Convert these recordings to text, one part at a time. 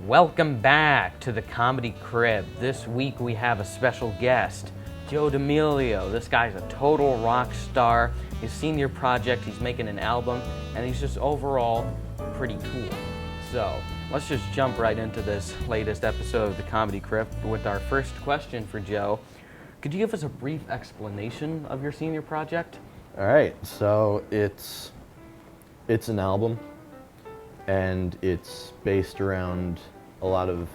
Welcome back to the Comedy Crypt. This week we have a special guest, Joe DeMilio. This guy's a total rock star. His senior project, he's making an album, and he's just overall pretty cool. So let's just jump right into this latest episode of the Comedy Crypt with our first question for Joe. Could you give us a brief explanation of your senior project? All right, so it's an album, and it's based around a lot of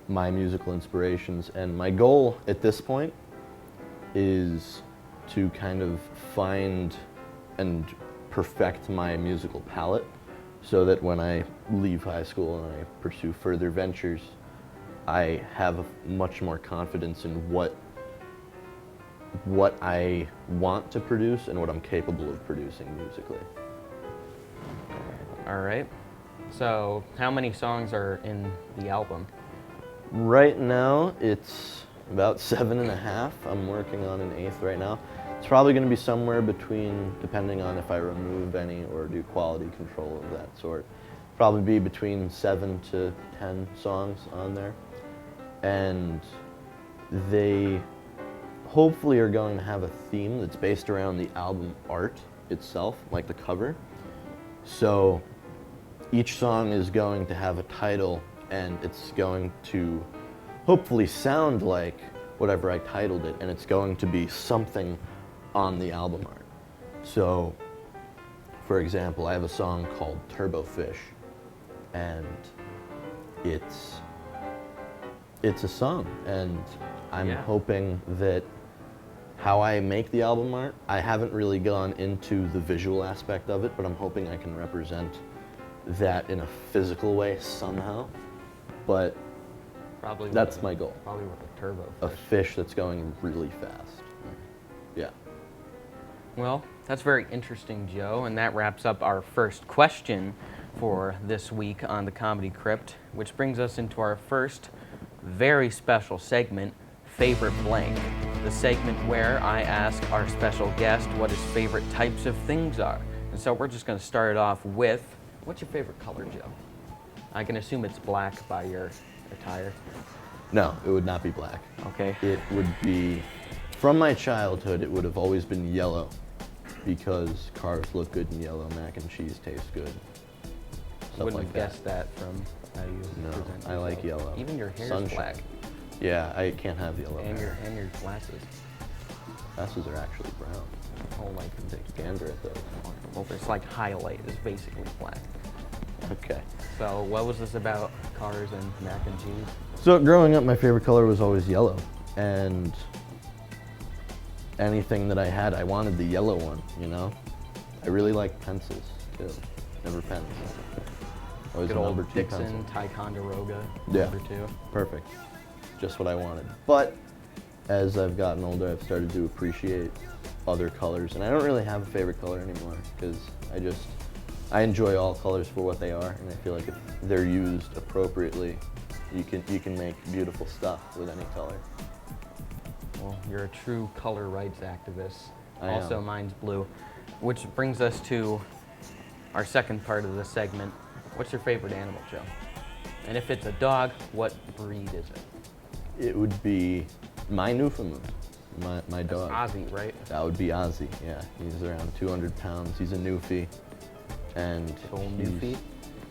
my musical inspirations. And my goal at this point is to kind of find and perfect my musical palette so that when I leave high school and I pursue further ventures, I have much more confidence in what I want to produce and what I'm capable of producing musically. All right. So how many songs are in the album? Right now, it's about 7.5. I'm working on an 8th right now. It's probably going to be somewhere between, depending on if I remove any or do quality control of that sort, probably be between 7 to 10 songs on there. And they hopefully are going to have a theme that's based around the album art itself, like the cover. So each song is going to have a title, and it's going to hopefully sound like whatever I titled it, and it's going to be something on the album art. So, for example, I have a song called Turbo Fish, and it's a song, and I'm hoping that how I make the album art, I haven't really gone into the visual aspect of it, but I'm hoping I can represent that in a physical way somehow. But Probably that's my goal. Probably with a turbo fish. A fish that's going really fast. Yeah. Well, that's very interesting, Joe, and that wraps up our first question for this week on the Comedy Crypt, which brings us into our first very special segment, Favorite Blank, the segment where I ask our special guest what his favorite types of things are. And so we're just going to start it off with, what's your favorite color, Joe? I can assume it's black by your attire. No, it would not be black. Okay. It would be, from my childhood, it would have always been yellow, because cars look good in yellow, mac and cheese tastes good. Stuff Wouldn't like have that. guessed that from how you present yourself. I like yellow. Even your hair's Sunshine. black. Yeah, I can't have yellow And hair. your glasses. Glasses are actually brown. Oh, like Take gander at those. well, it's like highlight is basically black. Okay. So what was this about cars and mac and cheese? So growing up, my favorite color was always yellow, and anything that I had, I wanted the yellow one, you know? I really liked pencils, too. Never pens. Always Good a old number 2 Dixon, pencil. Ticonderoga, Yeah. number 2. Perfect. Just what I wanted. But as I've gotten older, I've started to appreciate other colors, and I don't really have a favorite color anymore, because I enjoy all colors for what they are, and I feel like if they're used appropriately, you can make beautiful stuff with any color. Well, you're a true color rights activist. I Also, am. mine's blue. Which brings us to our second part of the segment. What's your favorite animal, Joe? And if it's a dog, what breed is it? It would be my Newfoundland, my dog. Ozzy, right? That would be Ozzy, yeah. He's around 200 pounds. He's a Newfie, and Full he's Newfie?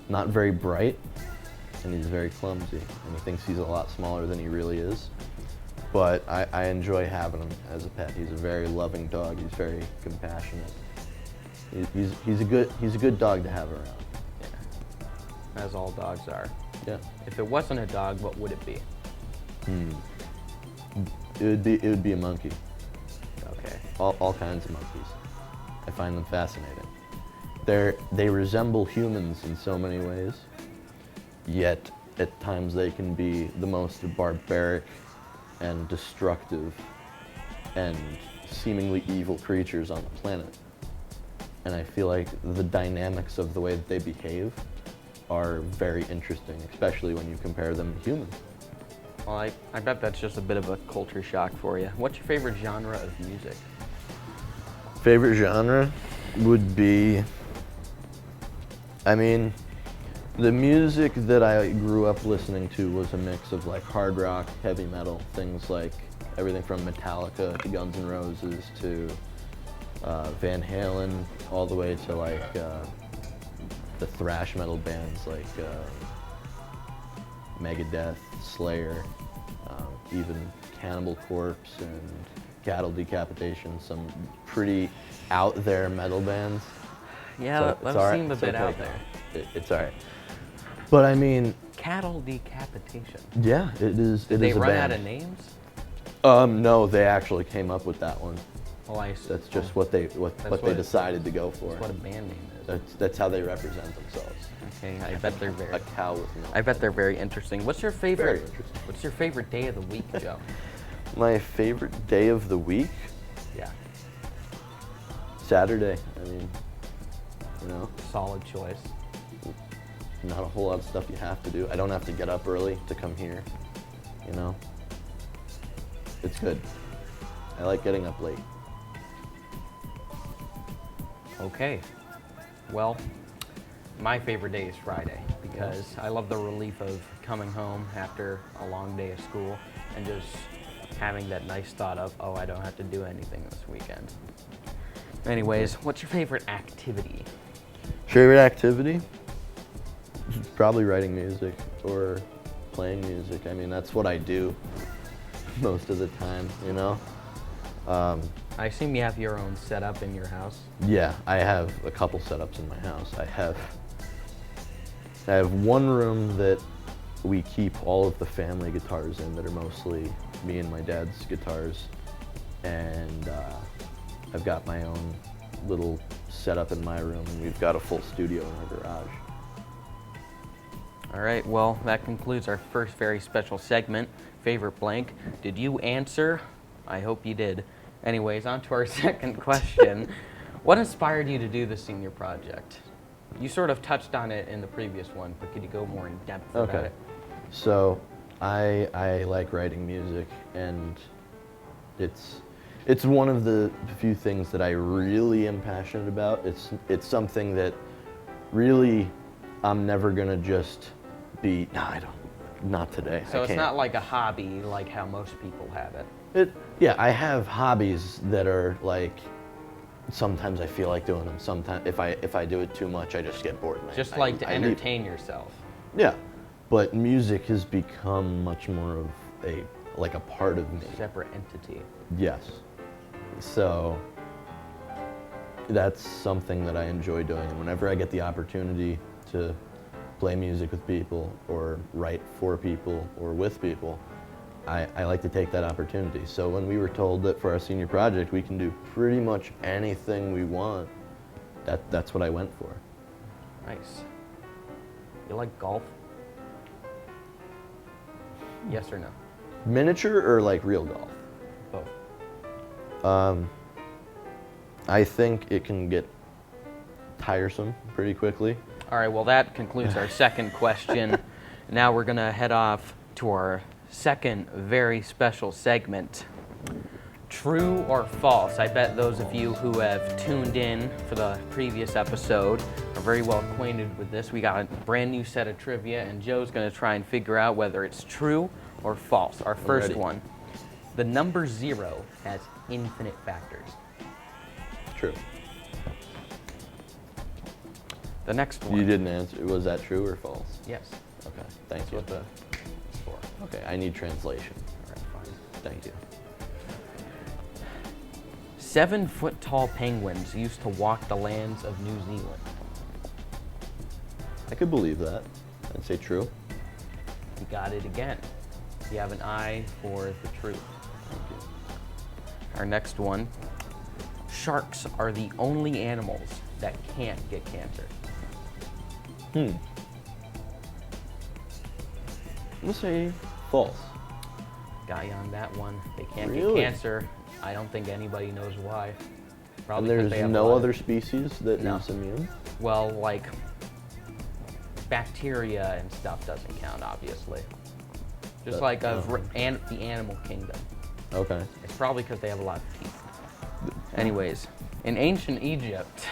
not very bright, and he's very clumsy, and he thinks he's a lot smaller than he really is. But I enjoy having him as a pet. He's a very loving dog. He's very compassionate. He's a good dog to have around. Yeah. As all dogs are. Yeah. If it wasn't a dog, what would it be? It would be a monkey. Okay. All kinds of monkeys. I find them fascinating. They resemble humans in so many ways, yet at times they can be the most barbaric and destructive and seemingly evil creatures on the planet. And I feel like the dynamics of the way that they behave are very interesting, especially when you compare them to humans. Well, I bet that's just a bit of a culture shock for you. What's your favorite genre of music? Favorite genre would be, I mean, The music that I grew up listening to was a mix of like hard rock, heavy metal, things like everything from Metallica to Guns N' Roses to Van Halen, all the way to like the thrash metal bands like Megadeth, Slayer, even Cannibal Corpse and Cattle Decapitation, some pretty out there metal bands. Yeah, So that seemed a bit out there. It's all right. But I mean, Cattle Decapitation. yeah, it is. Did It they is a run band. out of names? No, they actually came up with that one. Oh, I see. That's just what they decided to go for. That's what a band name is. That's how they represent themselves. Okay, I bet they're very. A cow with no. I bet they're very interesting. What's your favorite? Very interesting. What's your favorite day of the week, Joe? My favorite day of the week? Yeah, Saturday. I mean, you know, solid choice. not a whole lot of stuff you have to do. I don't have to get up early to come here. You know, it's good. I like getting up late. Okay. Well, my favorite day is Friday because I love the relief of coming home after a long day of school and just having that nice thought of, oh, I don't have to do anything this weekend. Anyways, what's your favorite activity? Favorite activity? Probably writing music or playing music. I mean, that's what I do most of the time, you know? I assume you have your own setup in your house. Yeah, I have a couple setups in my house. I have one room that we keep all of the family guitars in that are mostly me and my dad's guitars. And I've got my own little setup in my room, and we've got a full studio in our garage. All right, well, that concludes our first very special segment, Favorite Blank. Did you answer? I hope you did. Anyways, on to our second question. What inspired you to do the senior project? You sort of touched on it in the previous one, but could you go more in depth about it? So I like writing music, and it's one of the few things that I really am passionate about. It's something that really I'm never gonna just be, not today. So I it's can't. not like a hobby like how most people have it. Yeah, I have hobbies that are like, sometimes I feel like doing them. Sometimes if I do it too much, I just get bored. And Just I like to leave. entertain yourself. Yeah, but music has become much more of a part of me. Separate entity. Yes. So that's something that I enjoy doing, and whenever I get the opportunity to play music with people or write for people or with people, I like to take that opportunity. So when we were told that for our senior project we can do pretty much anything we want, that's what I went for. Nice. You like golf? Yes or no? Miniature or like real golf? Both. I think it can get tiresome pretty quickly. All right, well, that concludes our second question. Now we're going to head off to our second very special segment. True or false? I bet those of you who have tuned in for the previous episode are very well acquainted with this. We got a brand new set of trivia, and Joe's going to try and figure out whether it's true or false. Our first ready. one. The number 0 has infinite factors. True. The next one. You didn't answer. Was that true or false? Yes. Okay, thank That's you. what the is for. Okay, I need translation. All right, fine. Thank you. 7-foot-tall penguins used to walk the lands of New Zealand. I could believe that. I'd say true. You got it again. You have an eye for the truth. Thank you. Our next one. Sharks are the only animals that can't get cancer. We'll say false. Got you on that one. They can't Really? get cancer. I don't think anybody knows why. And Probably 'cause there's they have a no lot of- other species that No. is immune? Well, like bacteria and stuff doesn't count, obviously. Just like the animal kingdom. Okay. It's probably because they have a lot of teeth. Anyways, in ancient Egypt,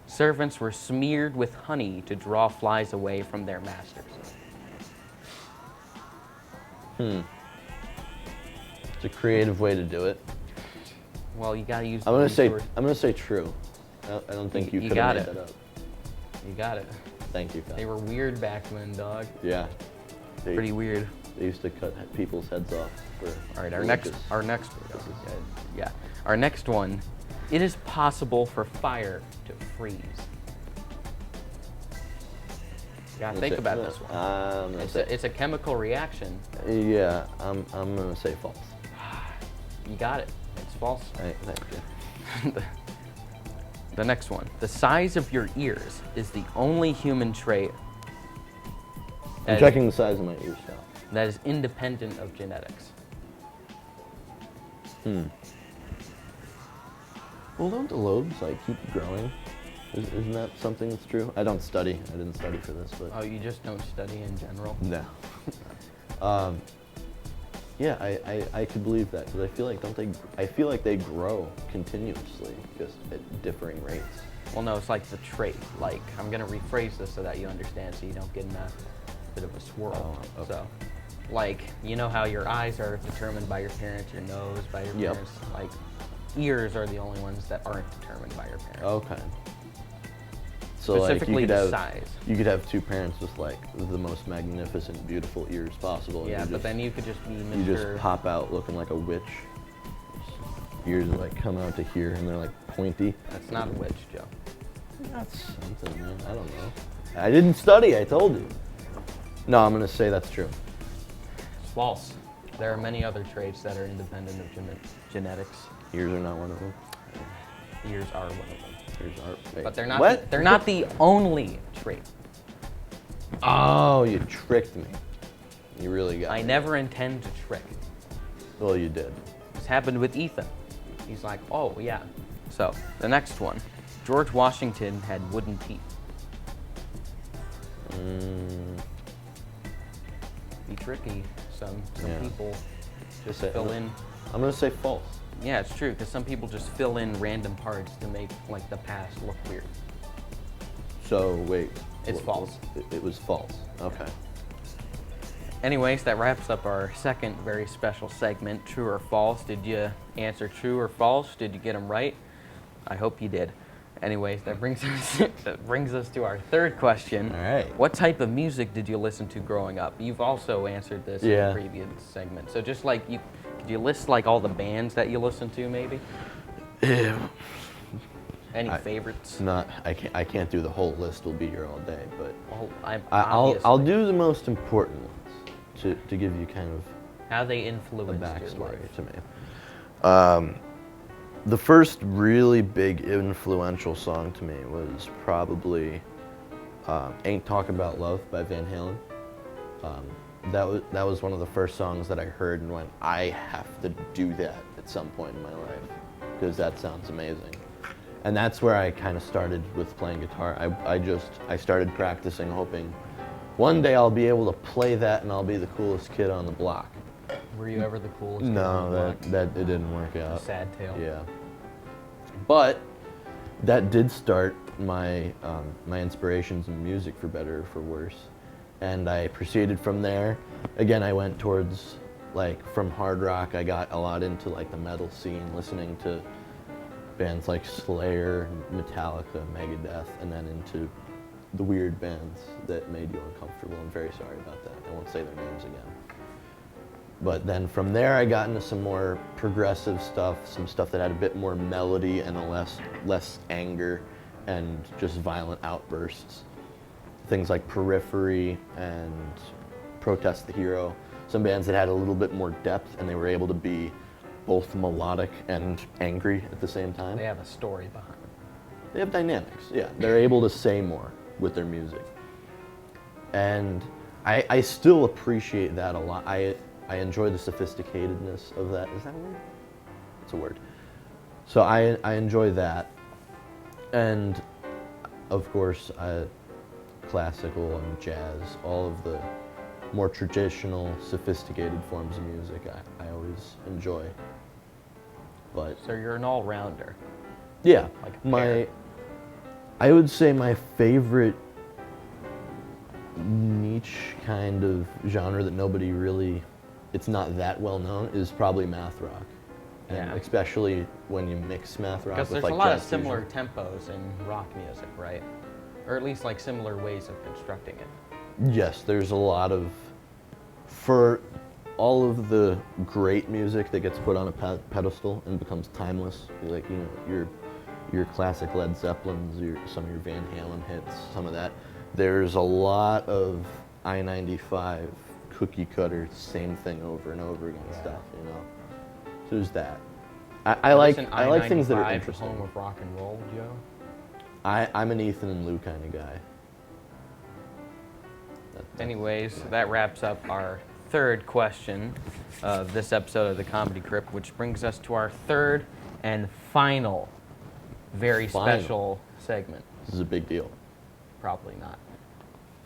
Servants were smeared with honey to draw flies away from their masters. It's a creative way to do it. Well, you gotta use. I'm gonna say true. I don't think you could have made that up. You got it. Thank you, Kyle. They were weird back then, dog. Yeah. Pretty weird. They used to cut people's heads off for. All right, our next one. It is possible for fire to freeze. You gotta think about this one. It's a chemical reaction. Yeah, I'm gonna say false. You got it. It's false. Thank you. The next one. The size of your ears is the only human trait. I'm checking the size of my ears now. That is independent of genetics. Well, don't the lobes keep growing? Isn't that something that's true? I don't study. I didn't study for this, but. Oh, you just don't study in general? No. Yeah, I could believe that because I feel like they grow continuously, just at differing rates. Well, no, it's like the trait. Like, I'm gonna rephrase this so that you understand, so you don't get in a bit of a swirl. Oh, okay. So, like, you know how your eyes are determined by your parents, your nose by your Yep. parents. Like, ears are the only ones that aren't determined by your parents. Okay. So Specifically the size. You could have two parents with the most magnificent, beautiful ears possible. Yeah, but then you could just be Mr. You just pop out looking like a witch. Ears come out to here and they're pointy. That's not a witch, Joe. That's something, man. I don't know. I didn't study, I told you. No, I'm gonna say that's true. It's false. There are many other traits that are independent of genetics. Ears are not one of them. Ears are one of them. Ears are. Wait, but they're not. What? They're not the only trait. Oh, you tricked me. You really got me. I never intend to trick. Well, you did. This happened with Ethan. He's like, oh yeah. So the next one, George Washington had wooden teeth. Be tricky. Some people just fill in. I'm gonna say false. Yeah, it's true, because some people just fill in random parts to make the past look weird. So wait. It's false. It was false. Okay. Anyways, that wraps up our second very special segment, true or false. Did you answer true or false? Did you get them right? I hope you did. Anyways, that brings us to our third question. All right. What type of music did you listen to growing up? You've also answered this in the previous segment. So just could you list all the bands that you listen to, maybe? Yeah. Any favorites? I can't do the whole list. We'll be here all day, but I'll do the most important ones to give you kind of how they a influenced your life. backstory to me. The first really big influential song to me was probably "Ain't Talking About Love" by Van Halen. That was one of the first songs that I heard and went, I have to do that at some point in my life because that sounds amazing. And that's where I kind of started with playing guitar. I started practicing, hoping one day I'll be able to play that and I'll be the coolest kid on the block. Were you ever the coolest kid No, on the block? that it didn't work out. A sad tale. Yeah. But that did start my my inspirations in music, for better or for worse. And I proceeded from there. Again, I went towards from hard rock, I got a lot into the metal scene, listening to bands like Slayer, Metallica, Megadeth, and then into the weird bands that made you uncomfortable. I'm very sorry about that. I won't say their names again. But then from there, I got into some more progressive stuff, some stuff that had a bit more melody and less anger and just violent outbursts. Things like Periphery and Protest the Hero. Some bands that had a little bit more depth and they were able to be both melodic and angry at the same time. They have a story behind them. They have dynamics, yeah. They're able to say more with their music. And I still appreciate that a lot. I enjoy the sophisticatedness of that. Is that a word? It's a word. So I enjoy that. And of course, classical and jazz, all of the more traditional, sophisticated forms of music I always enjoy. But so you're an all-rounder. yeah, Like a pear. I would say my favorite niche kind of genre that nobody really, it's not that well known, is probably math rock. And Yeah. especially when you mix math rock Because with there's like a lot of jazz similar fusion. tempos in rock music, right? Or at least like similar ways of constructing it. Yes, there's a lot of, for all of the great music that gets put on a pedestal and becomes timeless, like, you know, your classic Led Zeppelins, some of your Van Halen hits, some of that. There's a lot of I-95 cookie cutter, same thing over and over again stuff, you know. So there's that. I like things that are I-95 interesting. home of rock and roll, Joe. I'm an Ethan and Lou kind of guy. Anyways, that wraps up our third question of this episode of the Comedy Crypt, which brings us to our third and final, very special segment. This is a big deal. Probably not.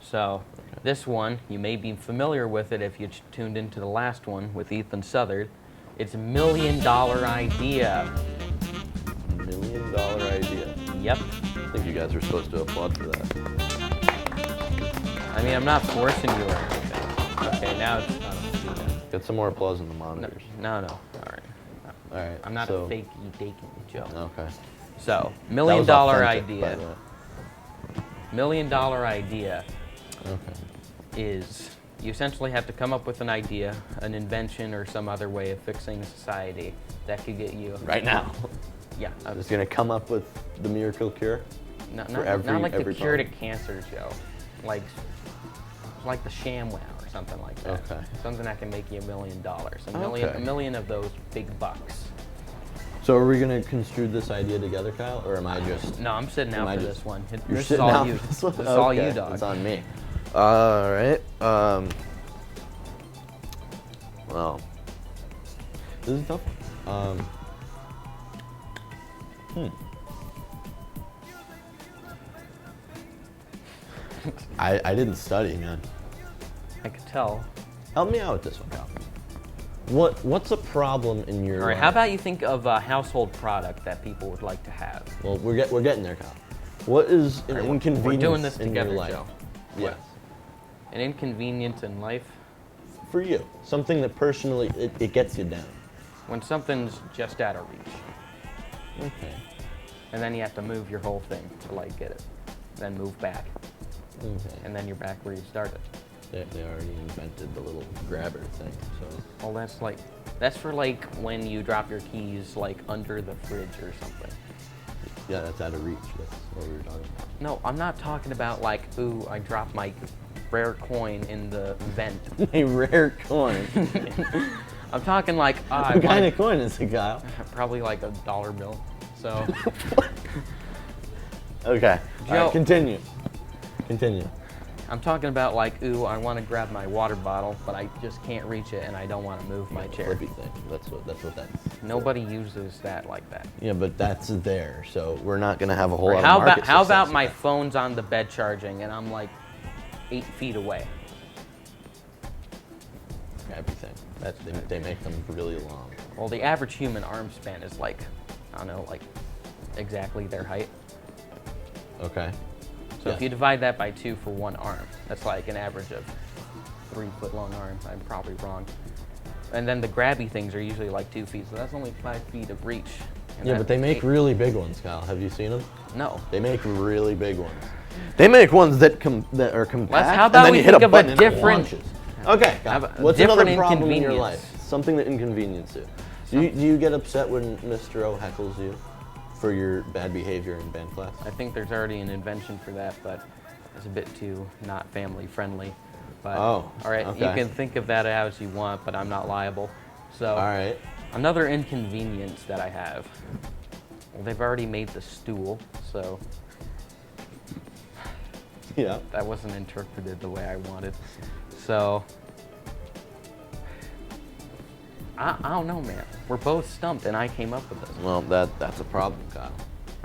So, this one, you may be familiar with it if you tuned into the last one with Ethan Southard. It's $1 Million Idea. $1 Million Idea. Yep. I think you guys are supposed to applaud for that. I mean, I'm not forcing you or anything. Okay, now it's not do that. Get some more applause in the monitors. No. All right. All right. I'm not so, a fakey daking Joe. Okay. So, $1 That Million was authentic, Idea. by the way. $1 Million Idea Okay. is you essentially have to come up with an idea, an invention, or some other way of fixing society that could get you Right now. Yeah. I'm just gonna come up with the miracle cure. Not for every- like the every cure to problem. cancer, Joe. Like the ShamWow or something like that. Okay. Something that can make you $1 million. Okay. A million of those big bucks. So are we gonna construe this idea together, Kyle, or am I just? No, I'm sitting Am out I for just- this one. You're This is sitting all out you. for this one? This is all you, Okay, dog. It's on me. All right. Well, this is a tough one. I didn't study, man. I could tell. Help me out with this one, Kyle. What's a problem in your All right, life? how about you think of a household product that people would like to have? Well, we're getting there, Kyle. What is an All right, inconvenience we're doing this in together, your life? Joe. Yes. An inconvenience in life? For you, something that personally it gets you down. When something's just out of reach. Okay. And then you have to move your whole thing to like get it. Then move back. Okay. And then you're back where you started. They already invented the little grabber thing, so. Well, that's for like when you drop your keys like under the fridge or something. Yeah, that's out of reach. That's what we were talking about. No, I'm not talking about like, ooh, I dropped my rare coin in the vent. A rare coin. I'm talking like, What kind of coin is it, Kyle? probably like a dollar bill. So, Okay. All Joe- right, continue. Continue. I'm talking about like, ooh, I want to grab my water bottle, but I just can't reach it and I don't want to move my chair. Flippy thing. That's what that's. Nobody uses that like that. Yeah, but that's there, so we're not gonna have a whole lot How of market about success my with phone's on the bed charging and I'm like 8 feet away? that. Everything. They make them really long. Well, the average human arm span is like, I don't know, like exactly their height. Okay. So Yeah. if you divide that by 2 for one arm, that's like an average of 3 foot long arms. I'm probably wrong. And then the grabby things are usually like 2 feet, so that's only 5 feet of reach. And Yeah, that but they make eight- really big ones, Kyle. Have you seen them? No. They make really big ones. They make ones that are compact. how and about then we you hit think a of a button and it different- launches. Okay. How about a What's another different problem in your inconvenience? life? Something that inconveniences you. Do you get upset when Mr. O heckles you for your bad behavior in band class? I think there's already an invention for that, but it's a bit too not family friendly. But, Oh, all right, okay. you can think of that as you want, but I'm not liable. So, All right. another inconvenience that I have. Well, they've already made the stool, so Yeah. that wasn't interpreted the way I wanted. So, I don't know, man. We're both stumped, and I came up with this. Well, that's a problem, Kyle.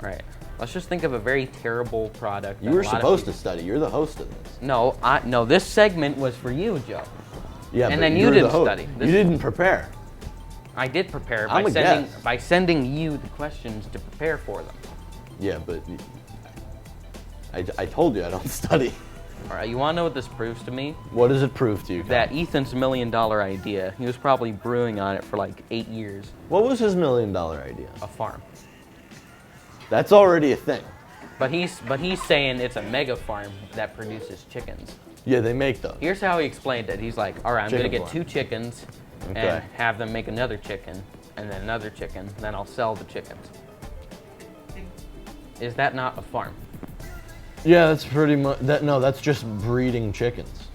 All right, let's just think of a very terrible product. You that were a lot of supposed to people- study. You're the host of this. No, this segment was for you, Joe. Yeah, And but then you you're the didn't host. study. You didn't prepare. I did prepare I'm by a sending guest. by sending you the questions to prepare for them. Yeah, but I told you I don't study. All right, you want to know what this proves to me? What does it prove to you, Kyle? That Ethan's $1 million idea, he was probably brewing on it for like 8 years. What was his $1 million idea? A farm. That's already a thing. But he's saying it's a mega farm that produces chickens. Yeah, they make those. Here's how he explained it. He's like, all right, I'm going to Chicken get farm. 2 chickens Okay. and have them make another chicken and then another chicken. Then I'll sell the chickens. Is that not a farm? Yeah, that's pretty much that. No, that's just breeding chickens.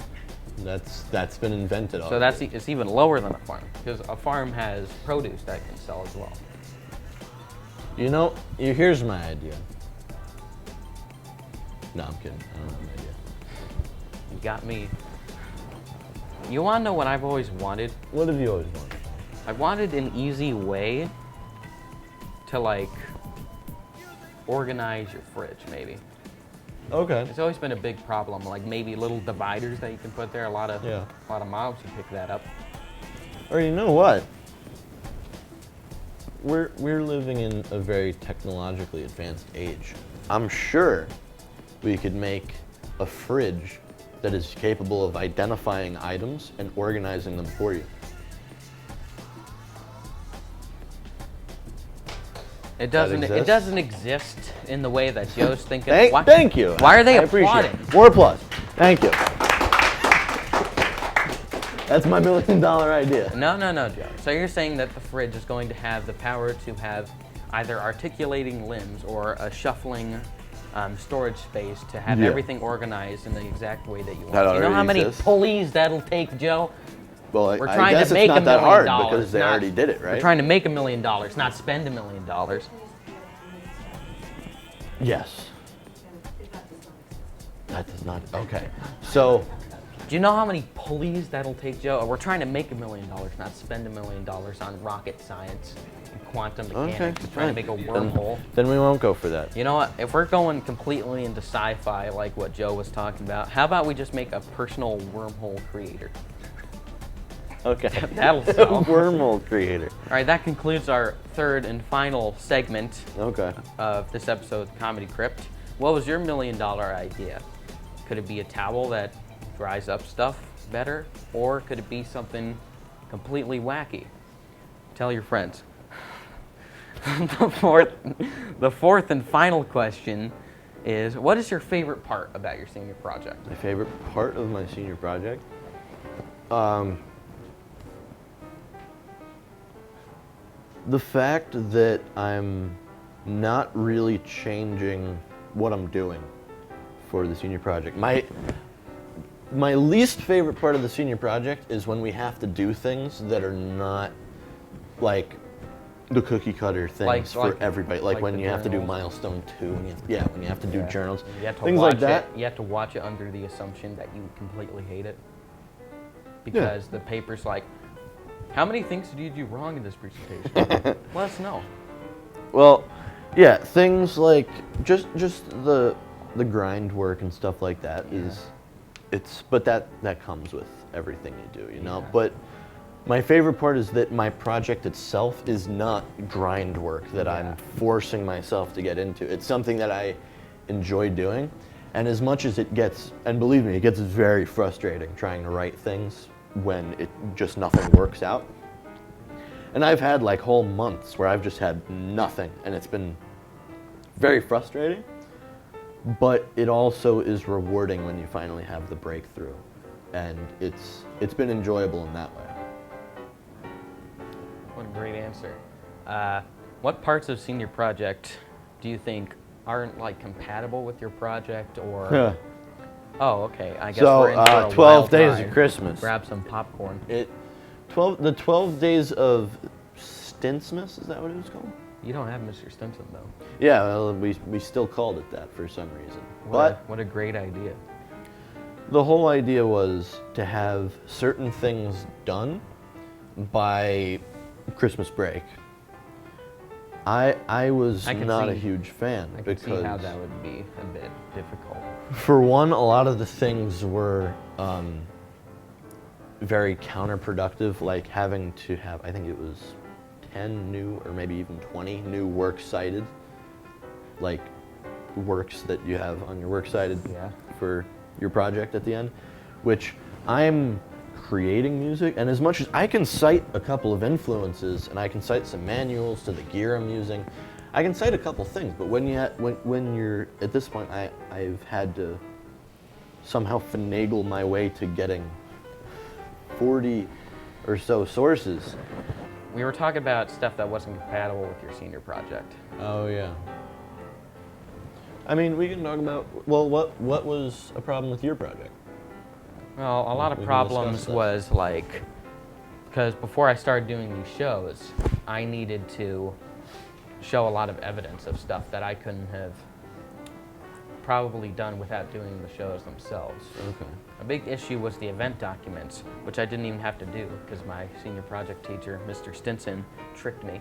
That's been invented So already. it's even lower than a farm because a farm has produce that can sell as well. You know, here's my idea. No, I'm kidding. I don't have an idea. You got me. You want to know what I've always wanted? What have you always wanted? I wanted an easy way to like organize your fridge, maybe. Okay. It's always been a big problem, like maybe little dividers that you can put there. A lot of Yeah. moms who pick that up. Or you know what? We're living in a very technologically advanced age. I'm sure we could make a fridge that is capable of identifying items and organizing them for you. It doesn't. It exist? doesn't exist in the way that Joe's thinking. Thank you. Why are they I appreciate applauding? it. More applause. Thank you. That's my $1 million idea. No, Joe. So you're saying that the fridge is going to have the power to have either articulating limbs or a shuffling storage space to have Yeah. everything organized in the exact way that you want. That You know how already many exists. pulleys that'll take, Joe? Well, We're I trying guess to make it's not $1 that million hard because they not- already did it, right? We're trying to make $1 million, not spend $1 million. Yes. That does not. Okay. So, Do you know how many pulleys that'll take, Joe? We're trying to make $1 million, not spend $1 million on rocket science and quantum mechanics. okay. We're trying to make a wormhole. Then we won't go for that. You know what? If we're going completely into sci-fi, like what Joe was talking about, how about we just make a personal wormhole creator? Okay. That'll sell. Wormhole creator. All right, that concludes our third and final segment Okay. of this episode of Comedy Crypt. What was your $1 million idea? Could it be a towel that dries up stuff better, or could it be something completely wacky? Tell your friends. The fourth and final question is, what is your favorite part about your senior project? My favorite part of my senior project? The fact that I'm not really changing what I'm doing for the senior project. My least favorite part of the senior project is when we have to do things that are not like the cookie cutter things for everybody. Like when the you have to do journals. milestone 2, when you have to do journals, You have to things watch like that. You have to watch it under the assumption that you completely hate it, because the paper's like, how many things did you do wrong in this presentation? Let us know. Well, yeah, things like just the grind work and stuff like that but that comes with everything you do, you know. Yeah. But my favorite part is that my project itself is not grind work that I'm forcing myself to get into. It's something that I enjoy doing, and as much as it gets, and believe me, it gets very frustrating trying to write things when it just nothing works out. And I've had like whole months where I've just had nothing, and it's been very frustrating, but it also is rewarding when you finally have the breakthrough, and it's been enjoyable in that way. What a great answer. What parts of senior project do you think aren't like compatible with your project, or? Oh, okay. I guess So, we're in for a 12 wild days ride. of Christmas. Grab some popcorn. The 12 days of Stintsmas, is that what it was called? You don't have Mr. Stimson though. Yeah, well, we still called it that for some reason. What a great idea. The whole idea was to have certain things done by Christmas break. I was I can not a see- huge fan I can because see how that would be a bit difficult. for one, a lot of the things were very counterproductive, like having to have, I think it was 10 new or maybe even 20 new works cited, like works that you have on your works cited Yeah. for your project at the end, which I'm creating music, and as much as I can cite a couple of influences and I can cite some manuals to the gear I'm using, I can cite a couple things, but when you're at this point, I've had to somehow finagle my way to getting 40 or so sources. We were talking about stuff that wasn't compatible with your senior project. Oh yeah. I mean, we can talk about, well, what was a problem with your project? Well, a lot of We can problems discuss this. was like, because before I started doing these shows, I needed to show a lot of evidence of stuff that I couldn't have probably done without doing the shows themselves. Okay. A big issue was the event documents, which I didn't even have to do because my senior project teacher, Mr. Stinson, tricked me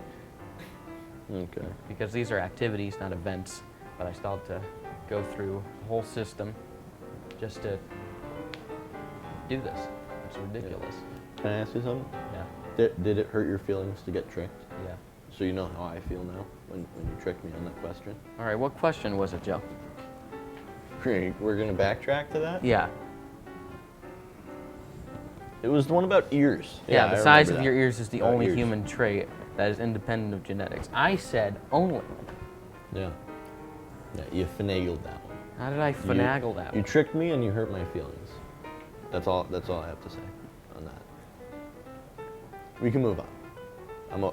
Okay. because these are activities, not events, but I still had to go through the whole system just to do this. It's ridiculous. Can I ask you something? Yeah, Did it hurt your feelings to get tricked? yeah. So you know how I feel now when you tricked me on that question? All right, what question was it, Joe? We're gonna backtrack to that? Yeah. It was the one about ears. Yeah, I the size remember of that. your ears is the About only ears. human trait that is independent of genetics. I said only. Yeah. Yeah, you finagled that one. How did I finagle that You one? tricked me and you hurt my feelings. That's all I have to say on that. We can move on.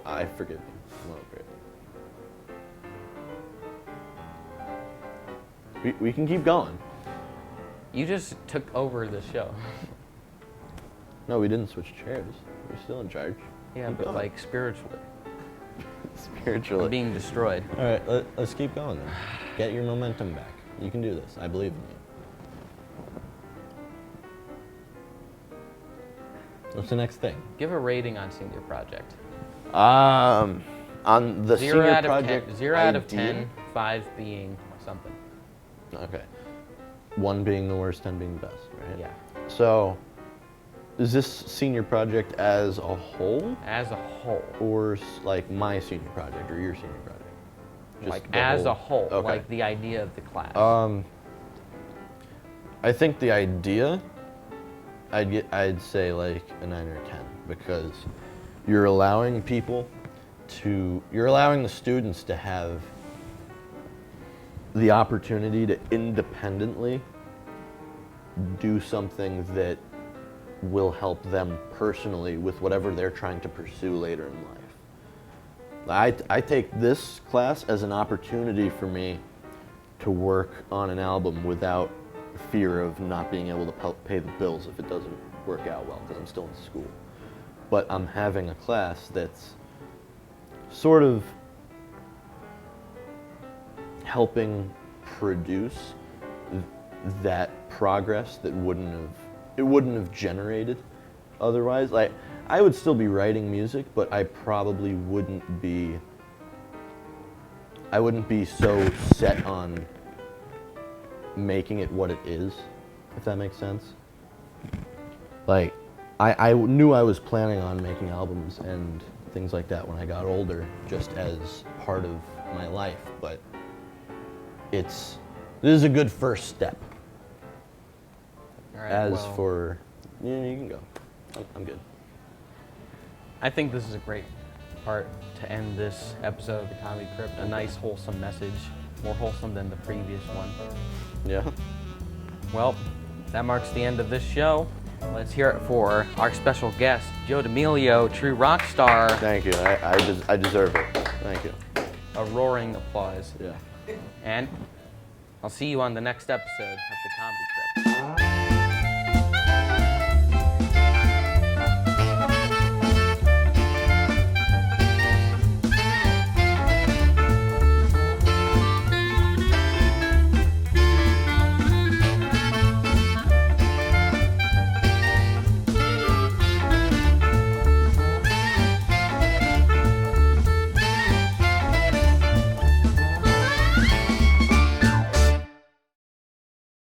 I forgive you. I'm over it. We can keep going. You just took over the show. No, we didn't switch chairs. We're still in charge. Yeah, Keep but going. like spiritually. Spiritually. I'm being destroyed. All right, let's keep going then. Get your momentum back. You can do this. I believe in you. What's the next thing? Give a rating on senior project. On the 0 senior out of project 10. 0 out of idea? 10. 5 being something. Okay. 1 being the worst, 10 being the best, right? Yeah. So, is this senior project as a whole, As a whole. or like my senior project or your senior project? Just Like the as a whole. Okay. Like the idea of the class. I think the idea, I'd say like a 9 or a 10, because you're allowing the students to have the opportunity to independently do something that will help them personally with whatever they're trying to pursue later in life. I take this class as an opportunity for me to work on an album without fear of not being able to pay the bills if it doesn't work out well, because I'm still in school. But I'm having a class that's sort of helping produce that progress that wouldn't have generated otherwise. Like, I would still be writing music, but I probably wouldn't be so set on making it what it is, if that makes sense. Like, I knew I was planning on making albums and things like that when I got older, just as part of my life, but this is a good first step. All right, As well, for, yeah, you can go. I'm good. I think this is a great part to end this episode of the Comedy Crypt. A nice, wholesome message. More wholesome than the previous one. Yeah. Well, that marks the end of this show. Let's hear it for our special guest, Joe DeMilio, true rock star. Thank you. I deserve it. Thank you. A roaring applause. Yeah. And I'll see you on the next episode of the Comedy Crypt.